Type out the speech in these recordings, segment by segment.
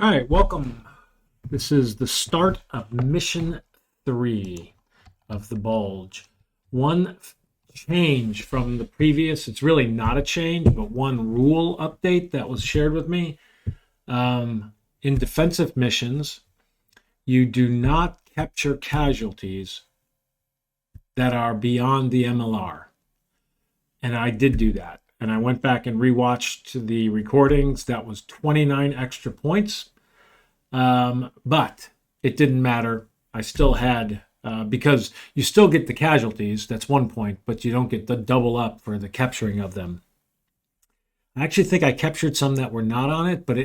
All right, welcome. This is the start of mission 3 of the Bulge. One change from the previous, it's really not a change, but one rule update that was shared with me. In defensive missions, you do not capture casualties that are beyond the MLR. And I did do that. And I went back and rewatched the recordings. That was 29 extra points. But it didn't matter. I still had, because you still get the casualties, that's 1 point, but you don't get the double up for the capturing of them. I actually think I captured some that were not on it, but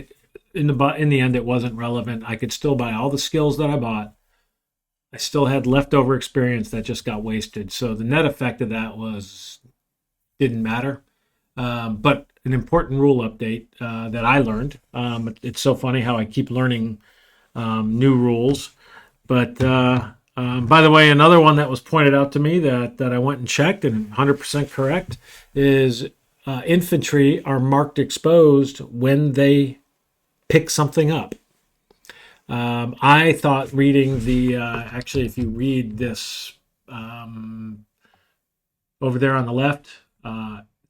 in the end, it wasn't relevant. I could still buy all the skills that I bought. I still had leftover experience that just got wasted. So the net effect of that didn't matter. But an important rule update that I learned. It's so funny how I keep learning new rules. But by the way, another one that was pointed out to me that I went and checked and 100% correct is infantry are marked exposed when they pick something up. I thought reading actually, if you read this over there on the left,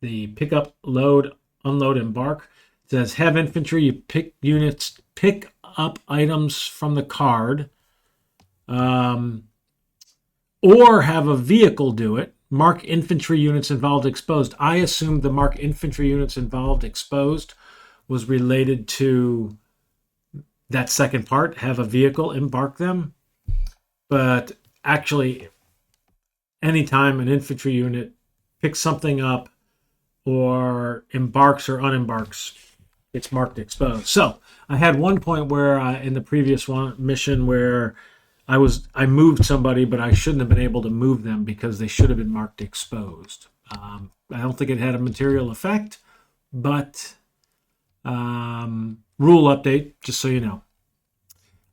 the pick up, load, unload, embark, it says have infantry, you pick units, pick up items from the card, or have a vehicle do it. Mark infantry units involved exposed. I assumed the mark infantry units involved exposed was related to that second part, have a vehicle embark them. But actually, anytime an infantry unit picks something up or embarks or unembarks, it's marked exposed. So I had 1 point where in the previous mission where I moved somebody, but I shouldn't have been able to move them because they should have been marked exposed. I don't think it had a material effect, but rule update, just so you know.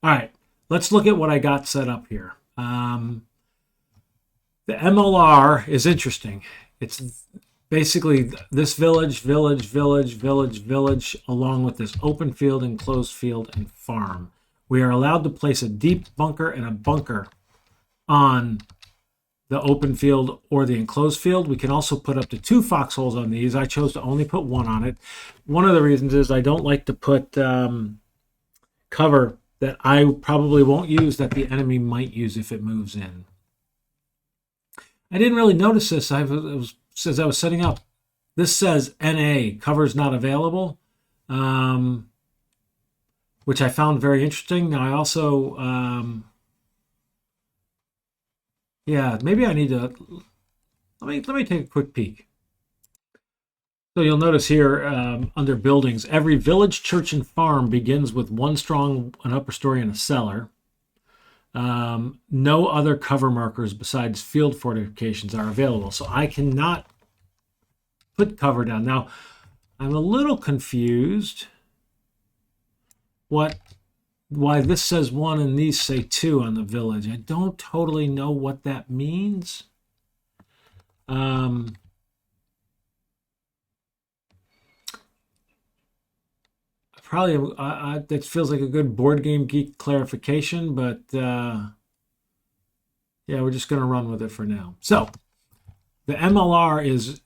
All right, let's look at what I got set up here. The MLR is interesting. It's basically this village, along with this open field, enclosed field, and farm. We are allowed to place a deep bunker and a bunker on the open field or the enclosed field. We can also put up to 2 foxholes on these. I chose to only put 1 on it. One of the reasons is I don't like to put cover that I probably won't use that the enemy might use if it moves in. I didn't really notice this. As I was setting up, this says NA, cover's not available, which I found very interesting. Now I also, maybe I need to, let me take a quick peek. So you'll notice here under buildings, every village, church, and farm begins with 1 strong, an upper story, and a cellar. No other cover markers besides field fortifications are available. So I cannot put cover down. Now, I'm a little confused why this says 1 and these say 2 on the village. I don't totally know what that means. That feels like a good board game geek clarification, but yeah, we're just going to run with it for now. So the MLR is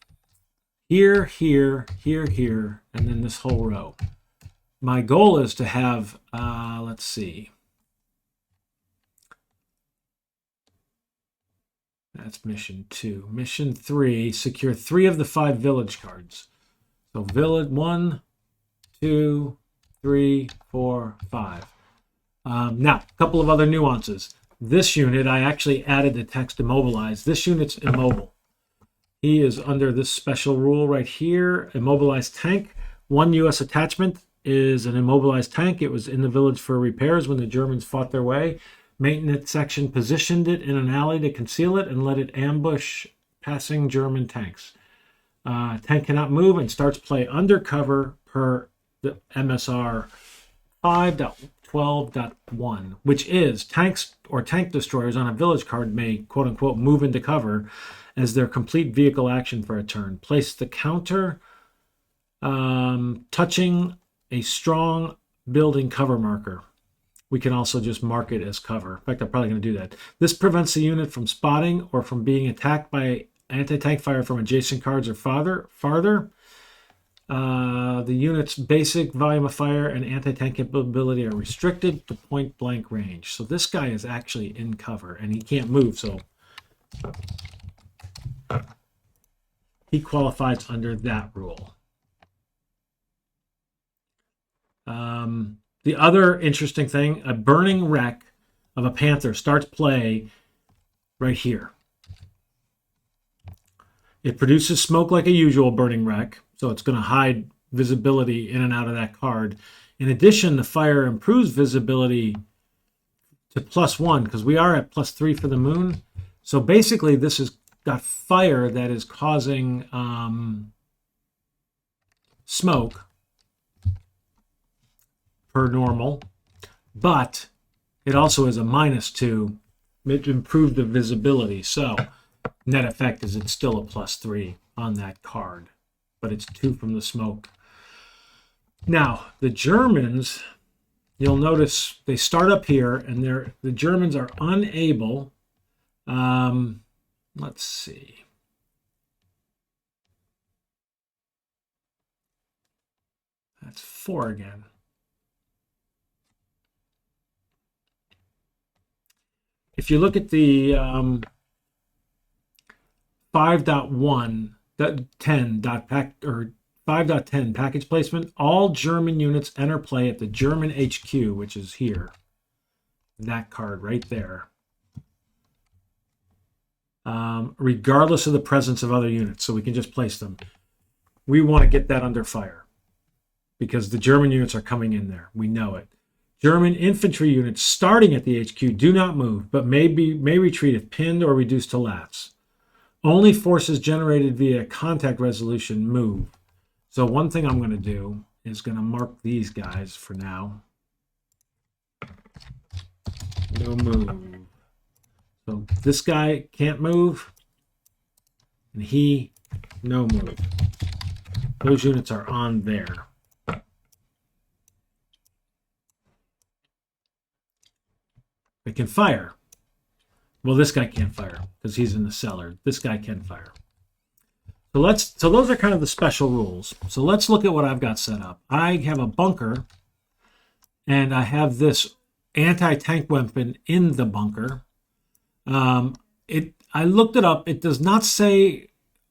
here, here, here, here, and then this whole row. My goal is to have, let's see. That's mission 2. Mission 3, secure 3 of the 5 village cards. So village 1, 2, 3, 4, 5. Now, a couple of other nuances. This unit, I actually added the text immobilized. This unit's immobile. He is under this special rule right here, immobilized tank. 1 U.S. attachment is an immobilized tank. It was in the village for repairs when the Germans fought their way. Maintenance section positioned it in an alley to conceal it and let it ambush passing German tanks. Tank cannot move and starts play undercover per the MSR 5.12.1, which is tanks or tank destroyers on a village card may quote unquote move into cover as their complete vehicle action for a turn. Place the counter touching a strong building cover marker. We can also just mark it as cover. In fact, I'm probably going to do that. This prevents the unit from spotting or from being attacked by anti-tank fire from adjacent cards or farther. The unit's basic volume of fire and anti-tank capability are restricted to point-blank range. So this guy is actually in cover, and he can't move, so he qualifies under that rule. The other interesting thing, a burning wreck of a panther starts play right here. It produces smoke like a usual burning wreck, so it's going to hide visibility in and out of that card. In addition, the fire improves visibility to +1 because we are at +3 for the moon. So basically, this has got fire that is causing smoke per normal, but it also is a -2. It improved the visibility, so net effect is it's still a +3 on that card, but it's 2 from the smoke. Now, the Germans, you'll notice they start up here, and the Germans are unable. Let's see. That's 4 again. If you look at the 5.10 package placement, all German units enter play at the German HQ, which is here. That card right there. Regardless of the presence of other units, so we can just place them. We want to get that under fire because the German units are coming in there. We know it. German infantry units starting at the HQ do not move, but may retreat if pinned or reduced to lats. Only forces generated via contact resolution move. So one thing I'm going to do is going to mark these guys for now. No move. So this guy can't move, and he, no move. Those units are on there. They can fire. Well, this guy can't fire because he's in the cellar. This guy can fire. So those are kind of the special rules. So let's look at what I've got set up. I have a bunker, and I have this anti-tank weapon in the bunker. I looked it up. It does not say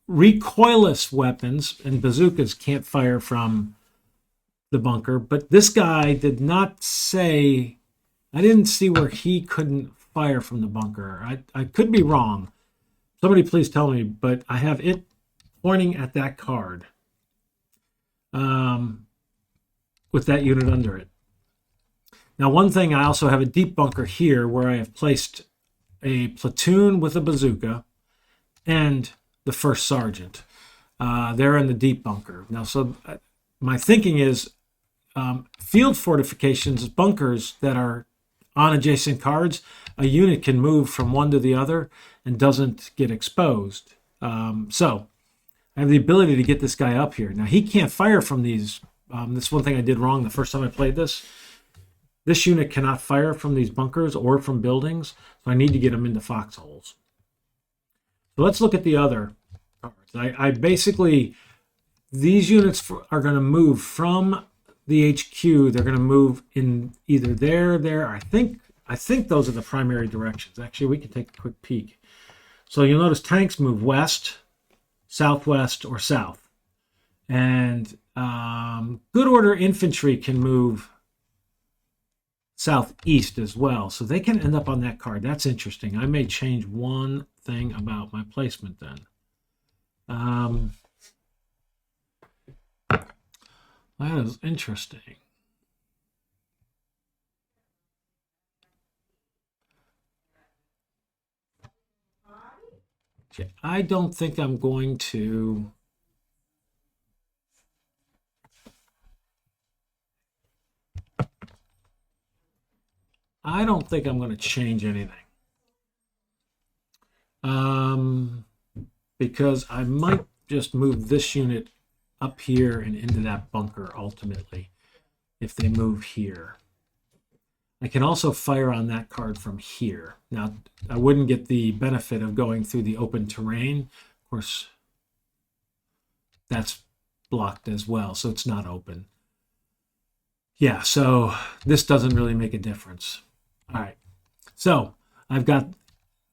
recoilless weapons and bazookas can't fire from the bunker, but this guy did not say. I didn't see where he couldn't fire from the bunker. I could be wrong. Somebody please tell me, but I have it pointing at that card with that unit under it. Now, one thing, I also have a deep bunker here where I have placed a platoon with a bazooka and the first sergeant. They're in the deep bunker. Now, so my thinking is field fortifications, bunkers that are on adjacent cards, a unit can move from one to the other and doesn't get exposed. So I have the ability to get this guy up here. Now, he can't fire from these. This is one thing I did wrong the first time I played this. This unit cannot fire from these bunkers or from buildings, so I need to get him into foxholes. So let's look at the other cards. I basically, these units are going to move from the HQ. They're going to move in either there. I think those are the primary directions. Actually, we can take a quick peek. So you'll notice tanks move west, southwest, or south. And good order infantry can move southeast as well. So they can end up on that card. That's interesting. I may change one thing about my placement then. That is interesting. Okay, I don't think I'm going to. I don't think I'm going to change anything. Because I might just move this unit up here and into that bunker ultimately. if they move here. I can also fire on that card from here. Now, I wouldn't get the benefit of going through the open terrain. Of course, that's blocked as well, so it's not open. Yeah, so this doesn't really make a difference. All right, so I've got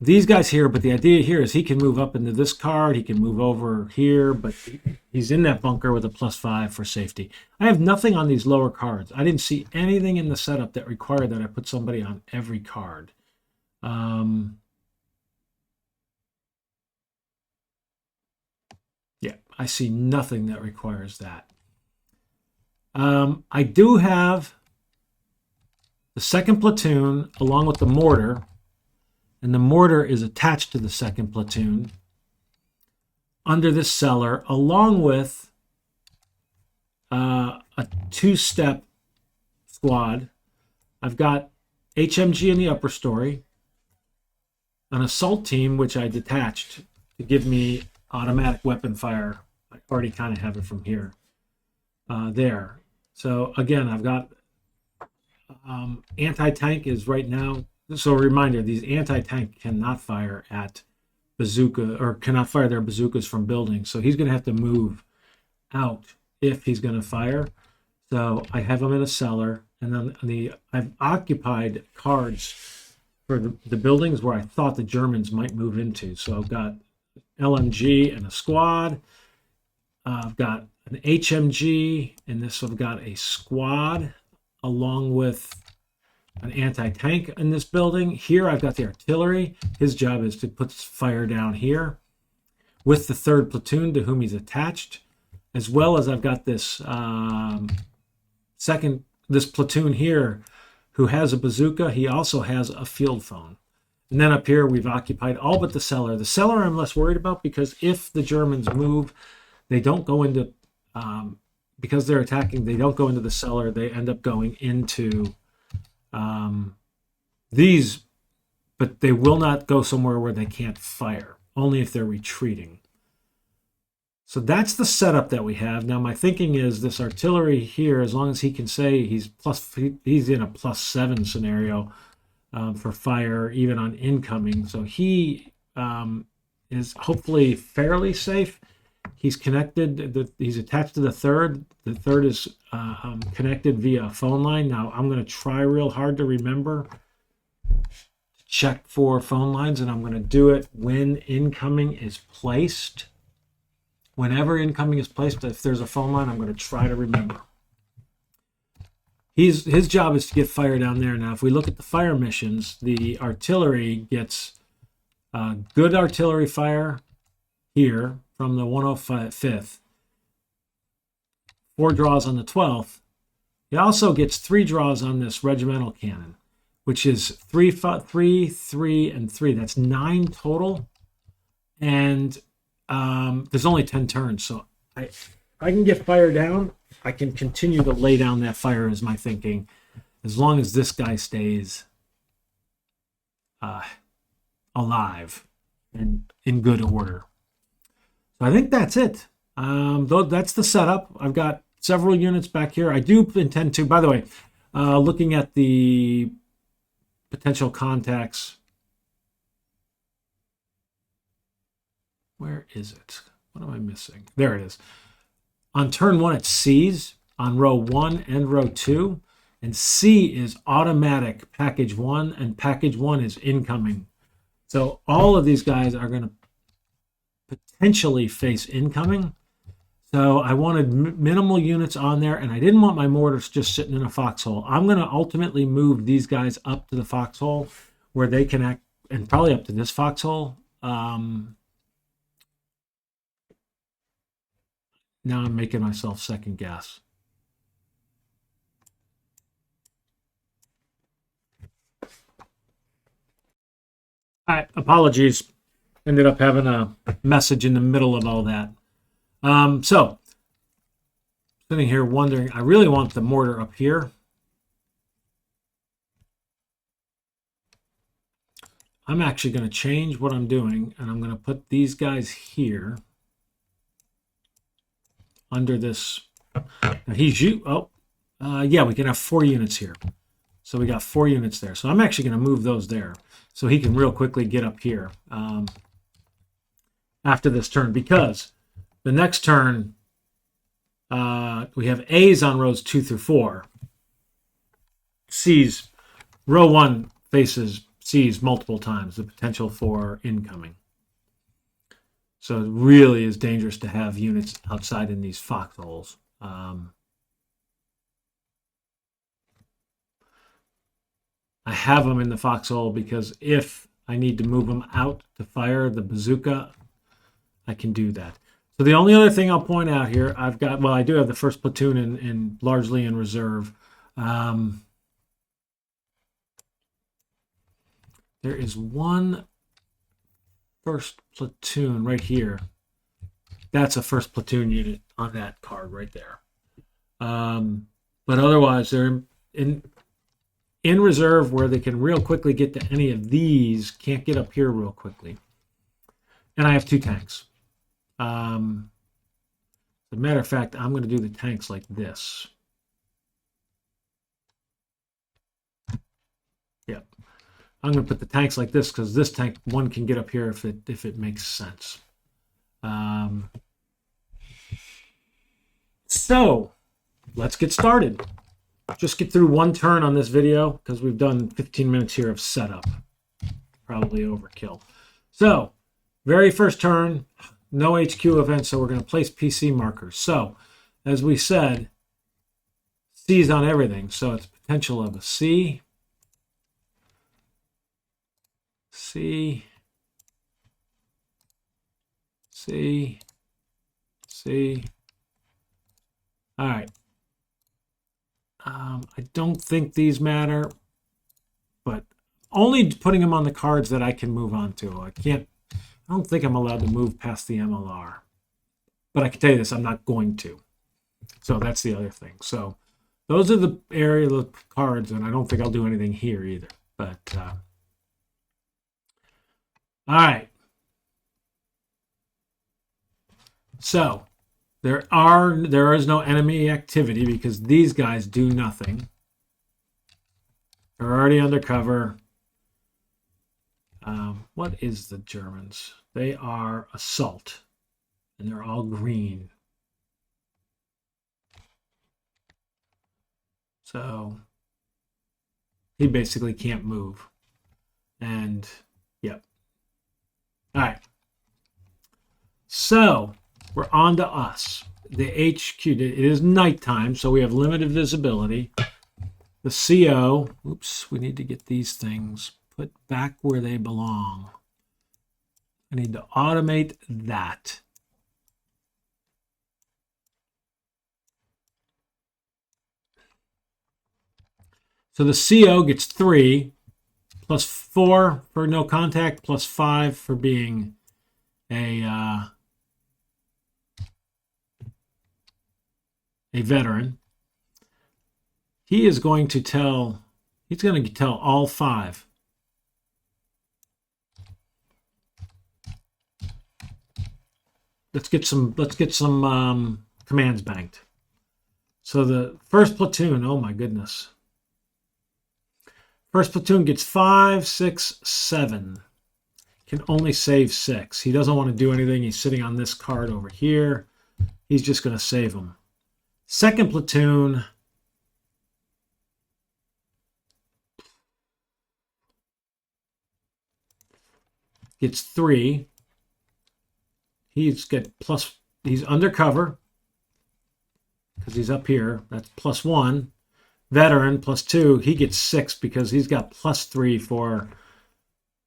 these guys here, but the idea here is he can move up into this card, he can move over here, but he's in that bunker with a +5 for safety. I have nothing on these lower cards. I didn't see anything in the setup that required that I put somebody on every card. Yeah, I see nothing that requires that. I do have the second platoon along with the mortar, and the mortar is attached to the second platoon under this cellar, along with a 2-step squad. I've got HMG in the upper story, an assault team, which I detached to give me automatic weapon fire. I already kind of have it from here. There. So again, I've got anti-tank is right now. So a reminder, these anti-tank cannot fire at bazooka, or cannot fire their bazookas from buildings. So he's going to have to move out if he's going to fire. So I have him in a cellar, and then I've occupied cards for the buildings where I thought the Germans might move into. So I've got LMG and a squad. I've got an HMG, and this I've got a squad along with an anti-tank in this building. Here I've got the artillery. His job is to put fire down here with the 3rd platoon to whom he's attached, as well as I've got this this platoon here who has a bazooka. He also has a field phone. And then up here we've occupied all but the cellar. The cellar I'm less worried about, because if the Germans move, they don't go into, because they're attacking, they don't go into the cellar. They end up going into these, but they will not go somewhere where they can't fire, only if they're retreating. So that's the setup that we have. Now my thinking is this artillery here, as long as he can say he's in a +7 scenario for fire, even on incoming. So he is hopefully fairly safe. He's connected. He's attached to the 3rd. The 3rd is connected via a phone line. Now I'm going to try real hard to remember to check for phone lines, and I'm going to do it when incoming is placed. Whenever incoming is placed, if there's a phone line, I'm going to try to remember. His job is to get fire down there. Now, if we look at the fire missions, the artillery gets good artillery fire here from the 105th. 4 draws on the 12th. He also gets 3 draws on this regimental cannon, which is 3, 3, and 3. That's 9 total. And there's only 10 turns, so I can get fire down. I can continue to lay down that fire, is my thinking, as long as this guy stays alive and in good order. So I think that's it. Though that's the setup. I've got several units back here. I do intend to, by the way, looking at the potential contacts. Where is it? What am I missing? There it is. On turn 1, it's C's on row 1 and row 2. And C is automatic package 1, and package 1 is incoming. So all of these guys are going to potentially face incoming. So I wanted minimal units on there, and I didn't want my mortars just sitting in a foxhole. I'm going to ultimately move these guys up to the foxhole where they can act, and probably up to this foxhole. Now I'm making myself second guess. All right, apologies. Ended up having a message in the middle of all that. So, sitting here wondering, I really want the mortar up here. I'm actually going to change what I'm doing, and I'm going to put these guys here under this. Now Yeah, we can have 4 units here. So we got 4 units there. So I'm actually going to move those there so he can real quickly get up here after this turn, because the next turn we have A's on rows 2 through 4. C's, row 1 faces C's multiple times, the potential for incoming. So it really is dangerous to have units outside in these foxholes. I have them in the foxhole because if I need to move them out to fire the bazooka, I can do that. So the only other thing I'll point out here, I do have the first platoon in largely in reserve. There is one first platoon right here. That's a first platoon unit on that card right there. But otherwise, they're in reserve where they can real quickly get to any of these. Can't get up here real quickly. And I have 2 tanks. As a matter of fact, I'm going to do the tanks like this. Yep. I'm going to put the tanks like this because this tank, one can get up here if it makes sense. So let's get started. Just get through one turn on this video because we've done 15 minutes here of setup. Probably overkill. So very first turn, no HQ event, so we're going to place PC markers. So as we said, C's on everything, so it's potential of a C, C, C, C. All right. I don't think these matter, but only putting them on the cards that I can move on to. I don't think I'm allowed to move past the MLR. But I can tell you this, I'm not going to. So that's the other thing. So those are the area of the cards, and I don't think I'll do anything here either. But, all right. So there is no enemy activity because these guys do nothing. They're already undercover. What is the Germans? They are assault, and they're all green. So he basically can't move. And, yep. All right. So we're on to us. The HQ, it is nighttime, so we have limited visibility. The CO, oops, we need to get these things put back where they belong. I need to automate that. So the CO gets 3, plus 4 for no contact, plus 5 for being a veteran. He's going to tell all 5. Let's get some commands banked. So the first platoon, oh my goodness. First platoon gets 5, 6, 7. Can only save 6. He doesn't want to do anything. He's sitting on this card over here. He's just going to save him. Second platoon gets 3. He's undercover because he's up here. That's plus 1. Veteran plus 2. He gets 6 because he's got plus 3 for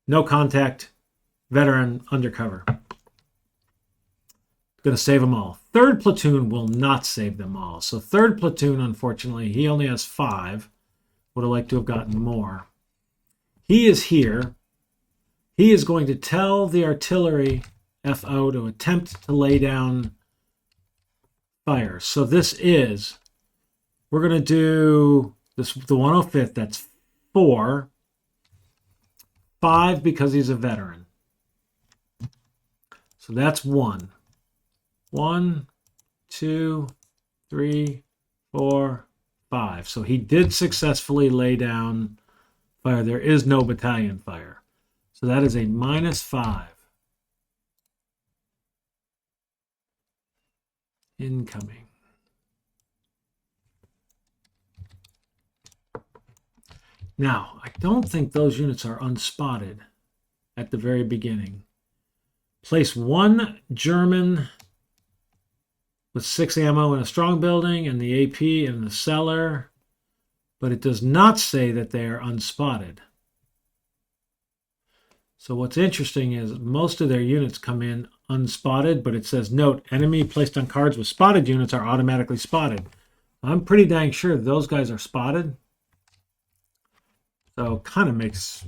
no contact, veteran, undercover. Going to save them all. Third platoon will not save them all. So third platoon, unfortunately, he only has 5. Would have liked to have gotten more. He is here. He is going to tell the artillery FO to attempt to lay down fire. So we're going to do this, the 105th, that's 4. 5 because he's a veteran. So that's 1. 1, 2, 3, 4, 5. So he did successfully lay down fire. There is no battalion fire. So that is a -5. Incoming. Now, I don't think those units are unspotted at the very beginning. Place 1 German with 6 ammo in a strong building and the AP in the cellar, but it does not say that they are unspotted. So what's interesting is most of their units come in unspotted, but it says, note, enemy placed on cards with spotted units are automatically spotted. I'm pretty dang sure those guys are spotted. So kind of makes,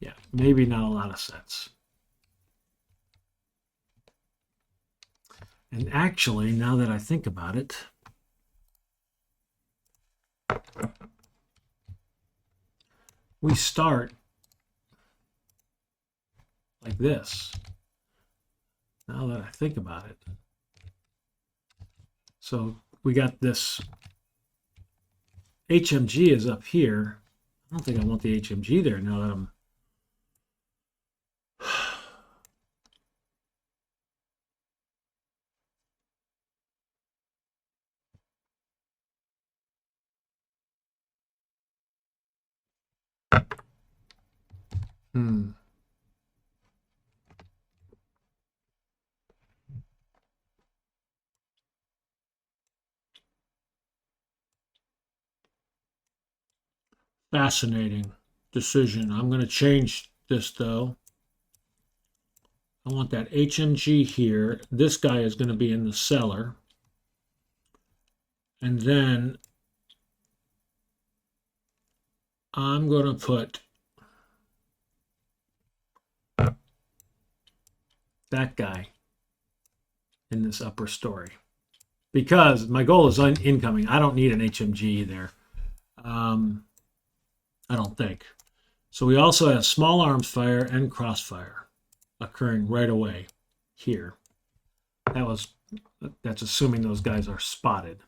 yeah, maybe not a lot of sense. And actually, now that I think about it, we start like this. Now that I think about it. So we got this HMG is up here. I don't think I want the HMG there now that I'm... Fascinating decision. I'm going to change this though. I want that HMG here. This guy is going to be in the cellar. And then I'm going to put that guy in this upper story. Because my goal is incoming. I don't need an HMG there. I don't think. So we also have small arms fire and crossfire occurring right away here. That's assuming those guys are spotted.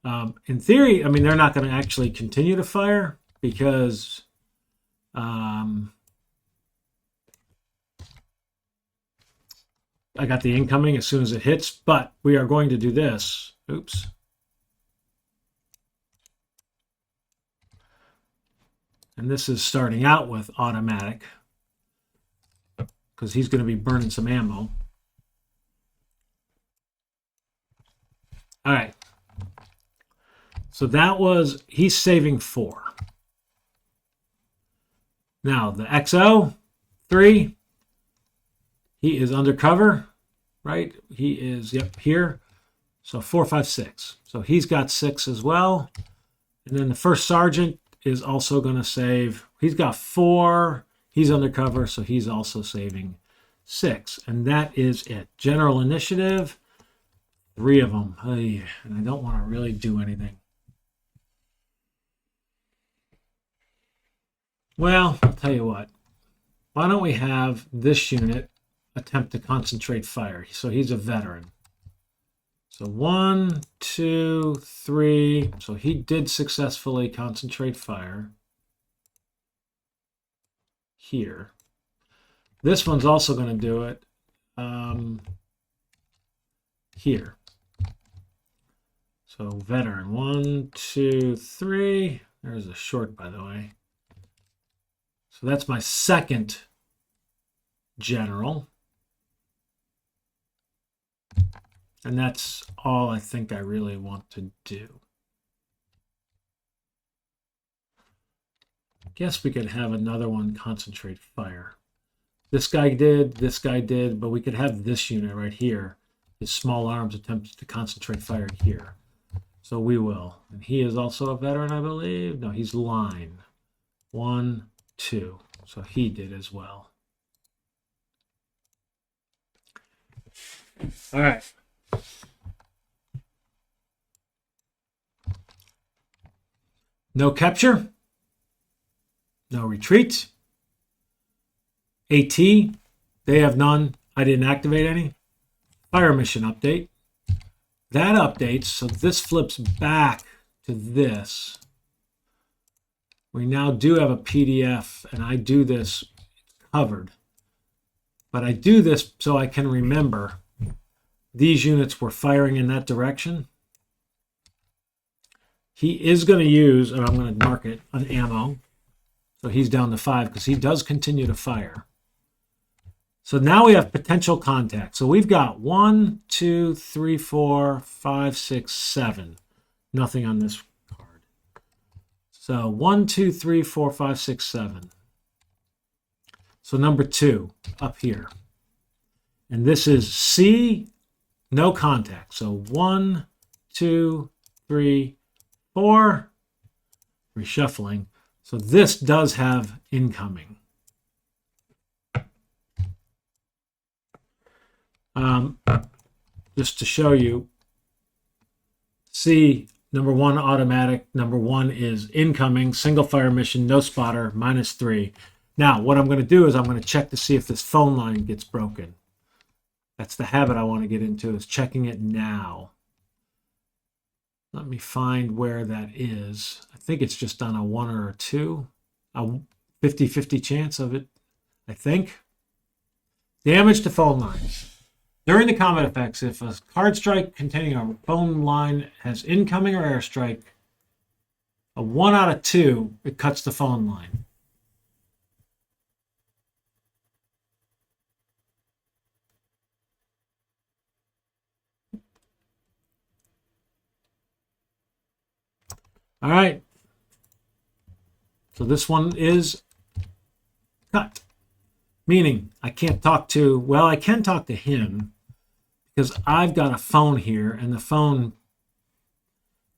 In theory, I mean, they're not going to actually continue to fire because I got the incoming as soon as it hits, but we are going to do this. Oops. And this is starting out with automatic because he's going to be burning some ammo. All right. So that was, he's saving 4. Now the XO3, he is undercover, right? He is, yep, here. So 4, 5, 6. So he's got 6 as well. And then the first sergeant is also going to save. He's got 4. He's undercover, so he's also saving 6. And that is it. General initiative, 3 of them. Hey, and I don't want to really do anything. Well, I'll tell you what. Why don't we have this unit attempt to concentrate fire? So he's a veteran. So 1, 2, 3. So he did successfully concentrate fire here. This one's also going to do it here. So veteran, 1, 2, 3. There's a short, by the way. So that's my second general. And that's all I think I really want to do. Guess we could have another one concentrate fire. This guy did, but we could have this unit right here. His small arms attempts to concentrate fire here. So we will. And he is also a veteran, I believe. No, he's line. 1, 2. So he did as well. All right. No capture. No retreat. AT, they have none. I didn't activate any. Fire mission update. that updates, so this flips back to this. We now do have a PDF, and I do this covered. But I do this so I can remember these units were firing in that direction. He is going to use, and I'm going to mark it, an ammo. So he's down to 5 because he does continue to fire. So now we have potential contact. So we've got 1, 2, 3, 4, 5, 6, 7. Nothing on this card. So 1, 2, 3, 4, 5, 6, 7. So number 2 up here. And this is C, no contact. So 1, 2, 3, 4. Reshuffling. So this does have incoming. Just to show you, C, number 1 automatic, number 1 is incoming, single fire mission, no spotter, -3. Now, what I'm going to do is I'm going to check to see if this phone line gets broken. That's the habit I want to get into, is checking it now. Let me find where that is. I think it's just on a 1 or a 2. A 50-50 chance of it, I think. Damage to phone lines. During the combat effects, if a card strike containing a phone line has incoming or airstrike, a 1 out of 2, it cuts the phone line. All right. So this one is cut. Meaning I can't talk to, well, I can talk to him because I've got a phone here and the phone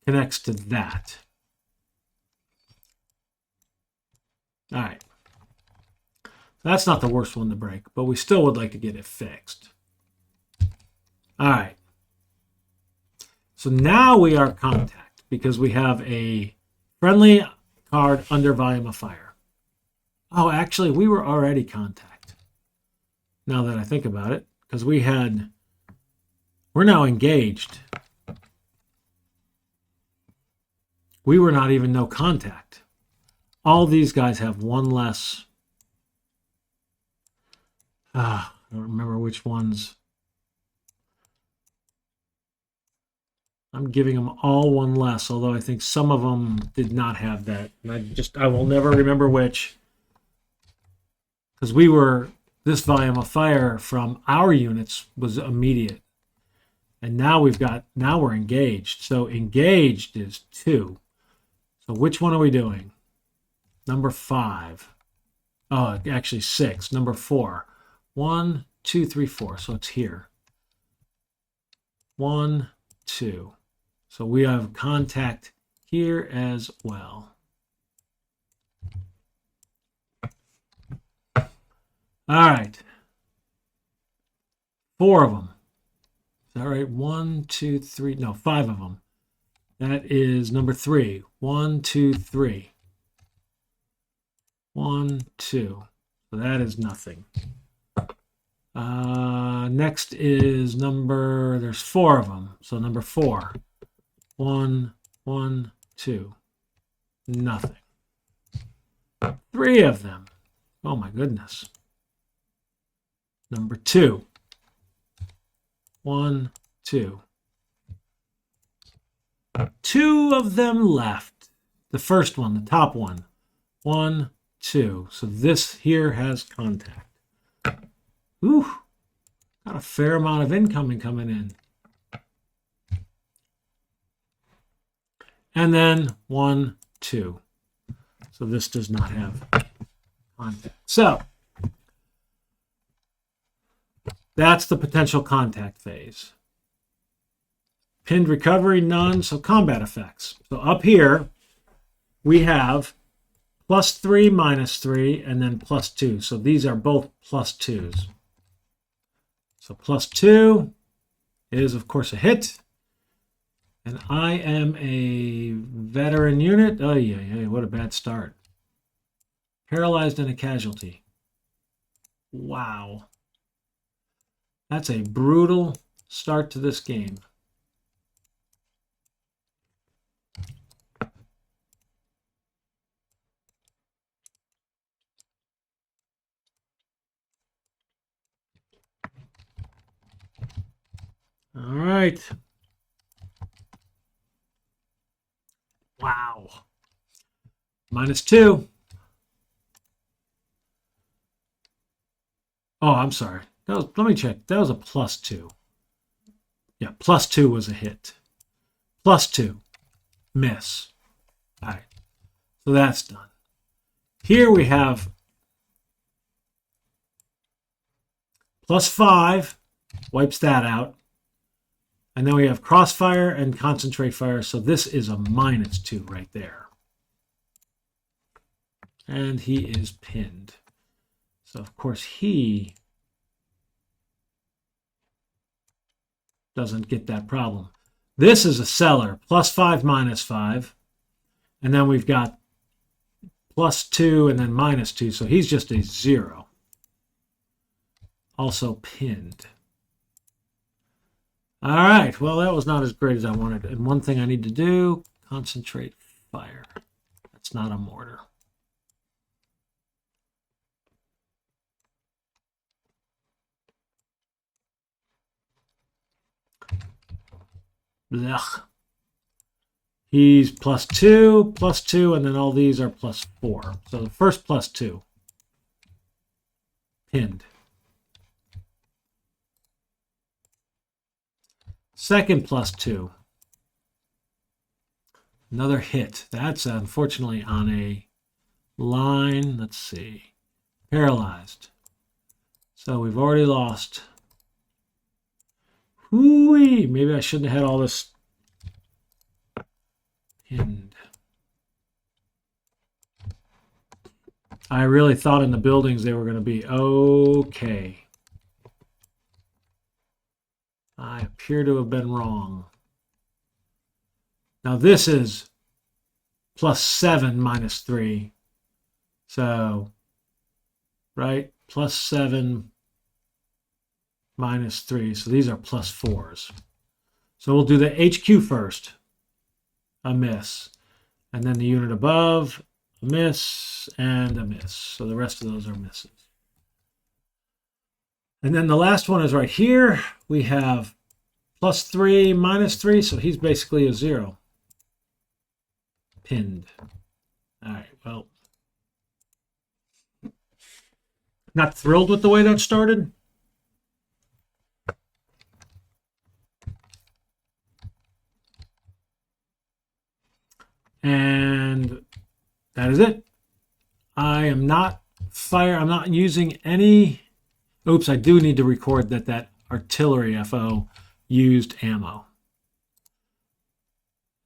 connects to that. All right. That's not the worst one to break, but we still would like to get it fixed. All right. So now we are contact because we have a friendly card under volume of fire. Oh, actually, we were already contact. Now that I think about it, because we're now engaged. We were not even no contact. All these guys have one less. I don't remember which ones. I'm giving them all one less, although I think some of them did not have that. And I will never remember which. Because this volume of fire from our units was immediate. And now we're engaged. So engaged is 2. So which one are we doing? Number 5. Oh, actually 6. Number 4. 1, 2, 3, 4. So it's here. 1, 2. So we have contact here as well. All right. 4 of them. Is that right? 1, 2, 3. No, 5 of them. That is number 3. 1, 2, 3. 1, 2. So that is nothing. Next is there's 4 of them. So number 4. 1, 1, 2. Nothing. 3 of them. Oh my goodness. Number 2. 1, 2. 2 of them left. The first one, the top one. 1, 2. So this here has contact. Ooh, got a fair amount of incoming coming in. And then 1, 2. So this does not have contact. So that's the potential contact phase. Pinned recovery, none. So combat effects. So up here, we have +3, -3, and then +2. So these are both +2s. So +2 is, of course, a hit. And I am a veteran unit. Oh, yeah, what a bad start. Paralyzed and a casualty. Wow. That's a brutal start to this game. All right. Wow. -2. Oh, I'm sorry. Let me check. That was a +2. Yeah, +2 was a hit. +2. Miss. All right. So that's done. Here we have +5. Wipes that out. And then we have crossfire and concentrate fire. So this is a -2 right there. And he is pinned. So, of course, he doesn't get that problem. This is a seller. +5, -5. And then we've got +2 and then -2. So he's just a 0. Also pinned. All right. Well, that was not as great as I wanted. And one thing I need to do, concentrate fire. That's not a mortar. Blech. He's +2, +2, and then all these are +4. So the first +2. Pinned. Second +2. Another hit. That's unfortunately on a line. Let's see. Paralyzed. So we've already lost. Whoo-wee. Maybe I shouldn't have had all this pinned. I really thought in the buildings they were going to be okay. I appear to have been wrong. Now this is +7 -3. So, right, +7 -3. So these are +4s. So we'll do the HQ first. A miss. And then the unit above, a miss, and a miss. So the rest of those are misses. And then the last one is right here. We have +3, -3. So he's basically a 0. Pinned. All right, well. Not thrilled with the way that started. And that is it. I'm not using any. Oops, I do need to record that artillery FO used ammo.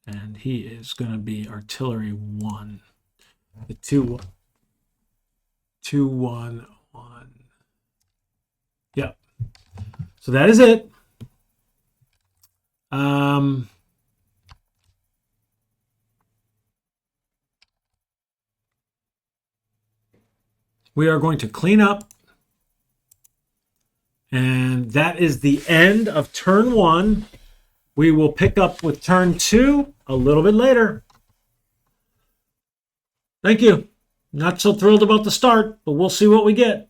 And he is going to be artillery 1. The 2-1-1. Yep. So that is it. We are going to clean up. And that is the end of turn 1. We will pick up with turn 2 a little bit later. Thank you. Not so thrilled about the start, but we'll see what we get.